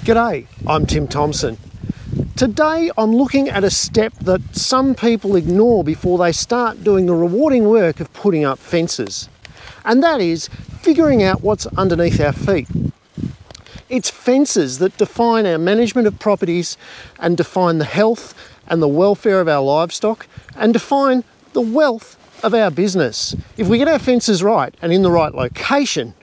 G'day, I'm Tim Thompson. Today I'm looking at a step that some people ignore before they start doing the rewarding work of putting up fences, and that is figuring out what's underneath our feet. It's fences that define our management of properties and define the health and the welfare of our livestock and define the wealth of our business. If we get our fences right and in the right location,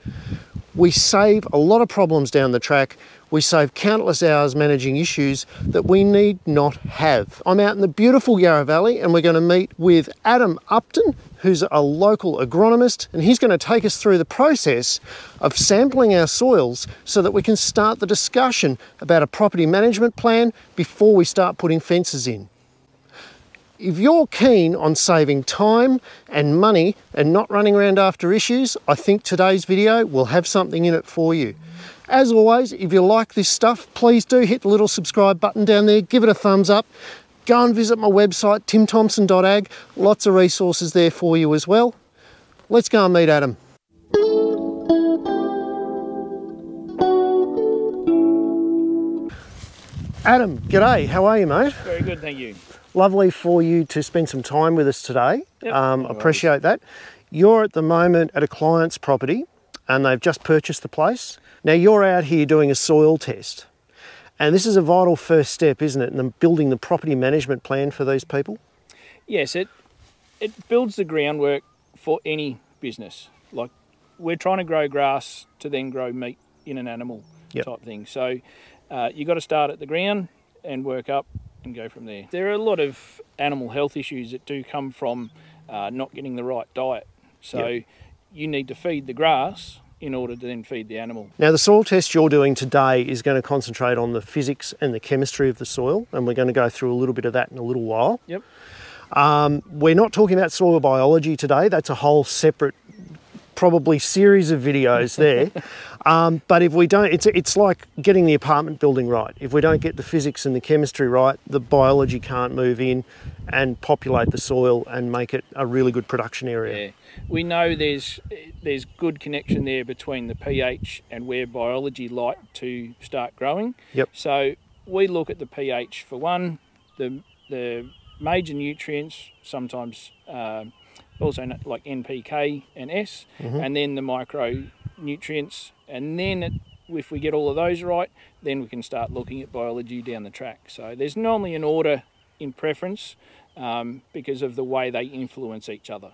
we save a lot of problems down the track. We save countless hours managing issues that we need not have. I'm out in the beautiful Yarra Valley and we're going to meet with Adam Upton, who's a local agronomist, and he's going to take us through the process of sampling our soils so that we can start the discussion about a property management plan before we start putting fences in. If you're keen on saving time and money and not running around after issues, I think today's video will have something in it for you. As always, if you like this stuff, please do hit the little subscribe button down there, give it a thumbs up. Go and visit my website, timthompson.ag. Lots of resources there for you as well. Let's go and meet Adam. Adam, g'day, how are you, mate? Very good, thank you. Lovely for you to spend some time with us today. Yep, appreciate that. You're at the moment at a client's property and they've just purchased the place. Now you're out here doing a soil test. And this is a vital first step, isn't it, in building the property management plan for these people? Yes, it builds the groundwork for any business. Like, we're trying to grow grass to then grow meat in an animal type thing. So you've got to start at the ground and work up and go from there. There are a lot of animal health issues that do come from not getting the right diet. So you need to feed the grass in order to then feed the animal. Now the soil test you're doing today is going to concentrate on the physics and the chemistry of the soil, and we're going to go through a little bit of that in a little while. Yep. We're not talking about soil biology today. That's a whole separate probably series of videos there. But if we don't, it's like getting the apartment building right. If we don't get the physics and the chemistry right, the biology can't move in and populate the soil and make it a really good production area. Yeah. We know there's good connection there between the pH and where biology like to start growing. Yep. So we look at the pH for one, the major nutrients, sometimes also like NPK and S, and then the micronutrients, and then if we get all of those right, then we can start looking at biology down the track. So there's normally an order in preference because of the way they influence each other.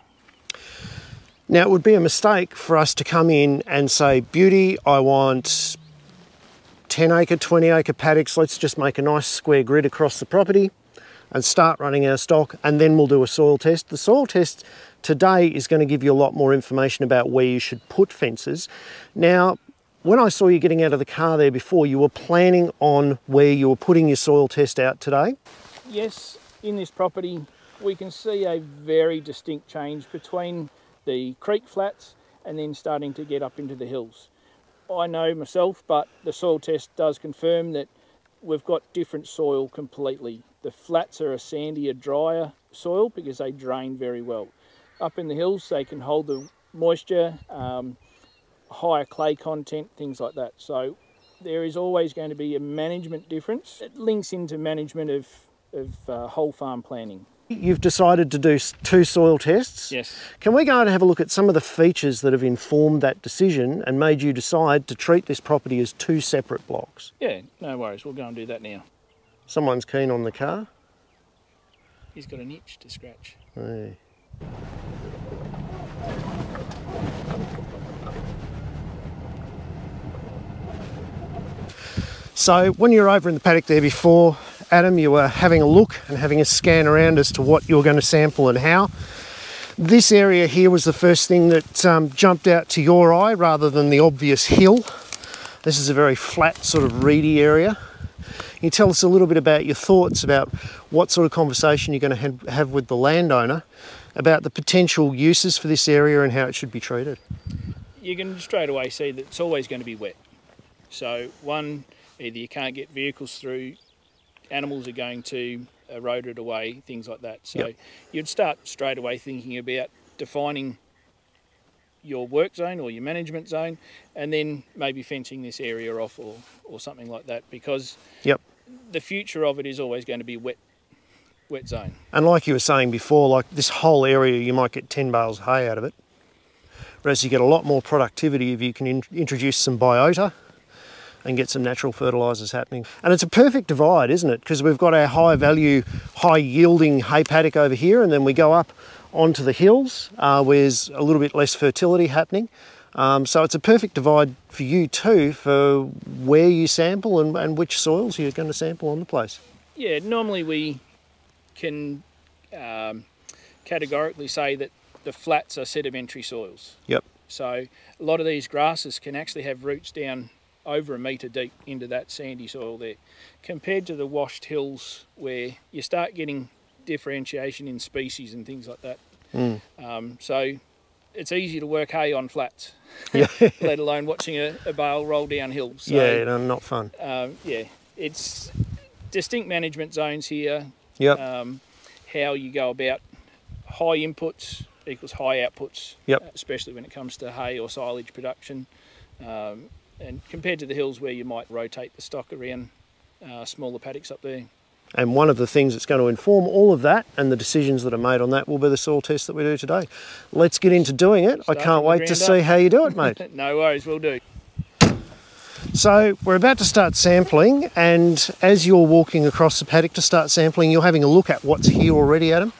Now it would be a mistake for us to come in and say, beauty, I want 10 acre, 20 acre paddocks, let's just make a nice square grid across the property and start running our stock, and then we'll do a soil test. The soil test today is going to give you a lot more information about where you should put fences. Now, when I saw you getting out of the car there before, you were planning on where you were putting your soil test out today? Yes, in this property we can see a very distinct change between the creek flats and then starting to get up into the hills. I know myself, but the soil test does confirm that we've got different soil completely. The flats are a sandier, drier soil because they drain very well. Up in the hills they can hold the moisture, higher clay content, things like that. So there is always going to be a management difference. It links into management of whole farm planning. You've decided to do 2 soil tests. Yes. Can we go and have a look at some of the features that have informed that decision and made you decide to treat this property as 2 separate blocks? Yeah, no worries, we'll go and do that now. Someone's keen on the car. He's got an itch to scratch. Hey. So when you were over in the paddock there before, Adam, you were having a look and having a scan around as to what you were going to sample and how. This area here was the first thing that jumped out to your eye rather than the obvious hill. This is a very flat, sort of reedy area. Can you tell us a little bit about your thoughts about what sort of conversation you're going to have with the landowner about the potential uses for this area and how it should be treated? You can straight away see that it's always going to be wet. So one, either you can't get vehicles through, animals are going to erode it away, things like that. So you'd start straight away thinking about defining your work zone or your management zone, and then maybe fencing this area off or something like that, because the future of it is always going to be wet zone. And like you were saying before, like this whole area, you might get 10 bales of hay out of it, whereas you get a lot more productivity if you can introduce some biota and get some natural fertilisers happening. And it's a perfect divide, isn't it? Because we've got our high value, high yielding hay paddock over here, and then we go up onto the hills where there's a little bit less fertility happening. So it's a perfect divide for you too, for where you sample and which soils you're going to sample on the place. Yeah, normally we can categorically say that the flats are sedimentary soils. Yep. So a lot of these grasses can actually have roots down over 1 metre deep into that sandy soil there, compared to the washed hills where you start getting differentiation in species and things like that. So it's easy to work hay on flats, let alone watching a bale roll down hills. So, yeah, no, not fun. Yeah, it's distinct management zones here. Yep. How you go about high inputs equals high outputs, especially when it comes to hay or silage production. And compared to the hills where you might rotate the stock around smaller paddocks up there. And one of the things that's going to inform all of that and the decisions that are made on that will be the soil test that we do today. Let's get into doing it. I can't wait to see how you do it, mate. No worries, we'll do. So we're about to start sampling, and as you're walking across the paddock to start sampling, you're having a look at what's here already, Adam?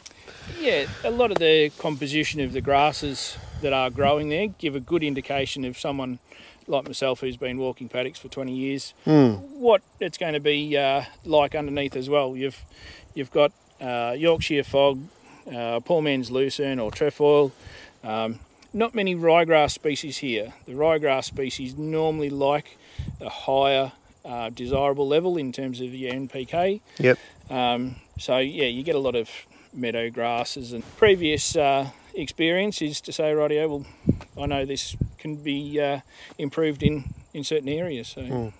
Yeah, a lot of the composition of the grasses that are growing there give a good indication of someone like myself who's been walking paddocks for 20 years, what it's going to be like underneath as well. You've got Yorkshire fog, poor man's lucerne or trefoil. Not many ryegrass species here. The ryegrass species normally like a higher desirable level in terms of your NPK. Yep. So yeah, you get a lot of meadow grasses, and previous experience is to say, rightio, well, I know this can be improved in certain areas. So.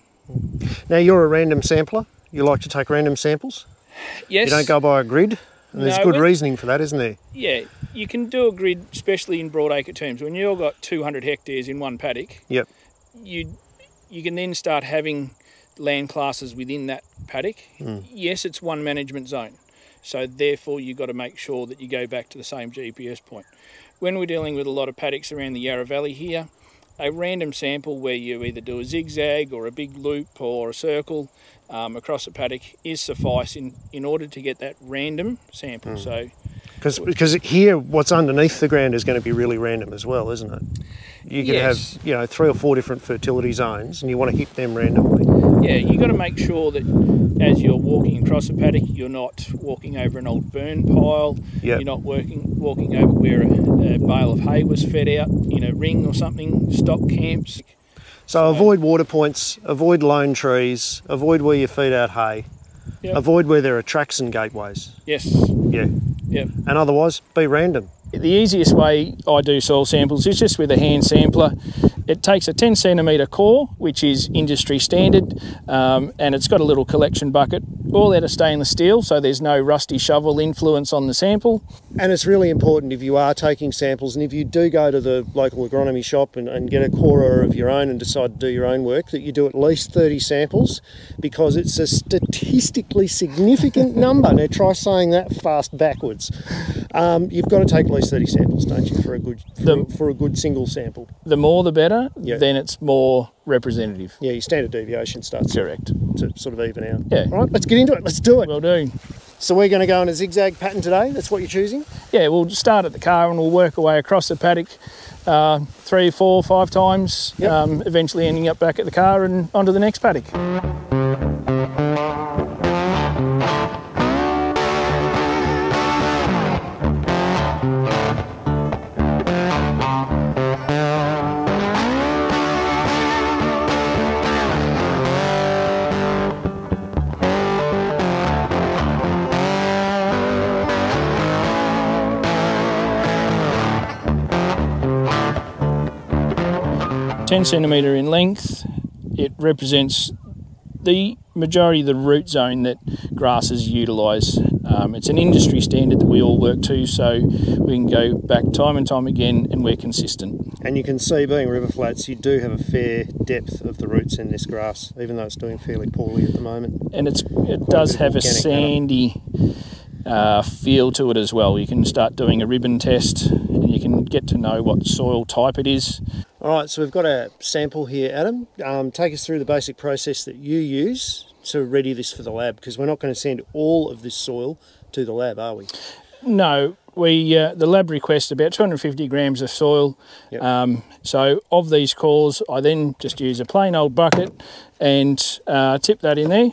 Now you're a random sampler. You like to take random samples? Yes. You don't go by a grid? And there's good reasoning for that, isn't there? Yeah, you can do a grid, especially in broad acre terms. When you've got 200 hectares in one paddock, you can then start having land classes within that paddock. Yes, it's one management zone. So therefore you've got to make sure that you go back to the same GPS point. When we're dealing with a lot of paddocks around the Yarra Valley here, a random sample where you either do a zigzag or a big loop or a circle across a paddock is suffice in order to get that random sample. So, because here what's underneath the ground is going to be really random as well, isn't it? You can have 3 or 4 different fertility zones, and you want to hit them randomly. Yeah, you've got to make sure that as you're walking across a paddock, you're not walking over an old burn pile. You're not walking over where a bale of hay was fed out in a ring or something, stock camps. So avoid water points, avoid lone trees, avoid where you feed out hay, avoid where there are tracks and gateways. Yes. Yeah. Yep. And otherwise, be random. The easiest way I do soil samples is just with a hand sampler. It takes a 10 centimetre core, which is industry standard, and it's got a little collection bucket, all out of stainless steel, so there's no rusty shovel influence on the sample. And it's really important if you are taking samples, and if you do go to the local agronomy shop and get a corer of your own and decide to do your own work, that you do at least 30 samples, because it's a statistically significant number. Now try saying that fast backwards. You've got to take at least 30 samples, don't you, for a good single sample? The more the better, then it's more representative. Yeah, your standard deviation starts to sort of even out. Yeah. All right, let's get into it. Let's do it. Will do. So we're going to go in a zigzag pattern today. That's what you're choosing? Yeah, we'll start at the car and we'll work our way across the paddock 3, 4, 5 times, eventually ending up back at the car and onto the next paddock. 10 centimetre in length. It represents the majority of the root zone that grasses utilise. It's an industry standard that we all work to, so we can go back time and time again and we're consistent. And you can see, being river flats, you do have a fair depth of the roots in this grass, even though it's doing fairly poorly at the moment. And it does have a sandy feel to it as well. You can start doing a ribbon test and you can get to know what soil type it is. All right, so we've got a sample here, Adam. Take us through the basic process that you use to ready this for the lab, because we're not going to send all of this soil to the lab, are we? No, the lab requests about 250 grams of soil. Yep. So of these cores, I then just use a plain old bucket and tip that in there.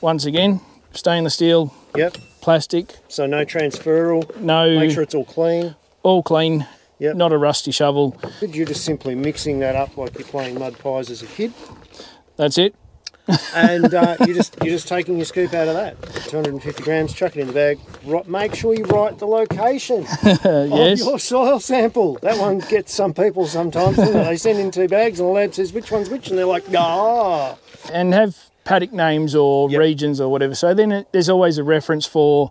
Once again, stainless steel. Yep. Plastic. So no transferal. No. Make sure it's all clean. All clean. Yep. Not a rusty shovel. You're just simply mixing that up like you're playing mud pies as a kid. That's it. And you're just taking your scoop out of that. 250 grams, chuck it in the bag. Make sure you write the location yes. of your soil sample. That one gets some people sometimes, doesn't it? They send in 2 bags and the lab says which one's which, and they're like, ah. And have paddock names or yep. regions or whatever. So then there's always a reference for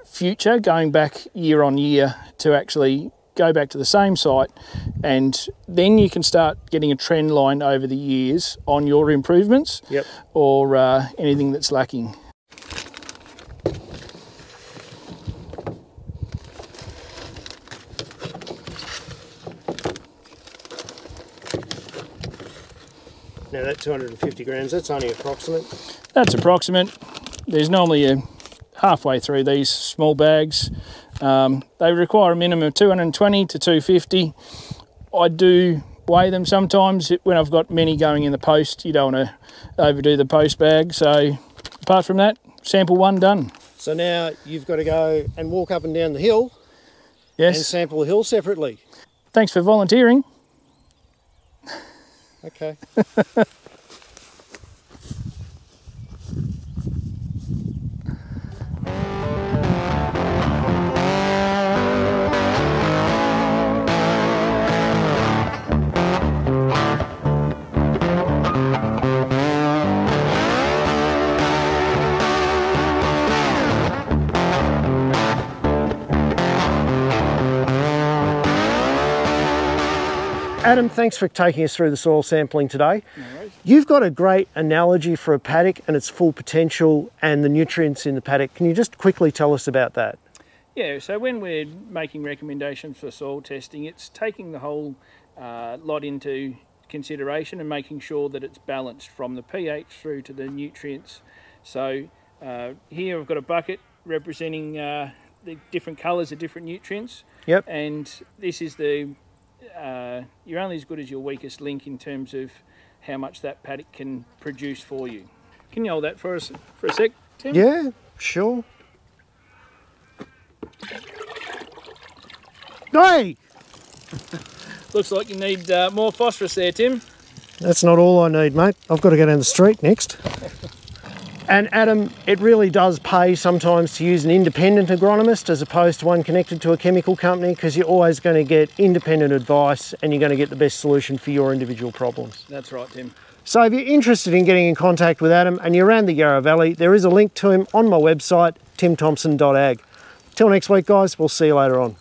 future, going back year on year to actually go back to the same site, and then you can start getting a trend line over the years on your improvements. Yep. Or anything that's lacking. Now that 250 grams, that's only approximate? That's approximate. There's normally a halfway through these small bags. They require a minimum of 220 to 250. I do weigh them sometimes when I've got many going in the post. You don't want to overdo the post bag. So apart from that, sample 1 done. So now you've got to go and walk up and down the hill. Yes. And sample the hill separately. Thanks for volunteering. Okay. Adam, thanks for taking us through the soil sampling today. No worries. You've got a great analogy for a paddock and its full potential and the nutrients in the paddock. Can you just quickly tell us about that? Yeah, so when we're making recommendations for soil testing, it's taking the whole lot into consideration and making sure that it's balanced from the pH through to the nutrients. So here I've got a bucket representing the different colours of different nutrients. Yep. And this is the you're only as good as your weakest link in terms of how much that paddock can produce for you. Can you hold that for us for a sec, Tim? Yeah, sure. Hey! Looks like you need more phosphorus there, Tim. That's not all I need, mate. I've got to go down the street next. And Adam, it really does pay sometimes to use an independent agronomist as opposed to one connected to a chemical company, because you're always going to get independent advice and you're going to get the best solution for your individual problems. That's right, Tim. So if you're interested in getting in contact with Adam and you're around the Yarra Valley, there is a link to him on my website, timthompson.ag. Till next week, guys, we'll see you later on.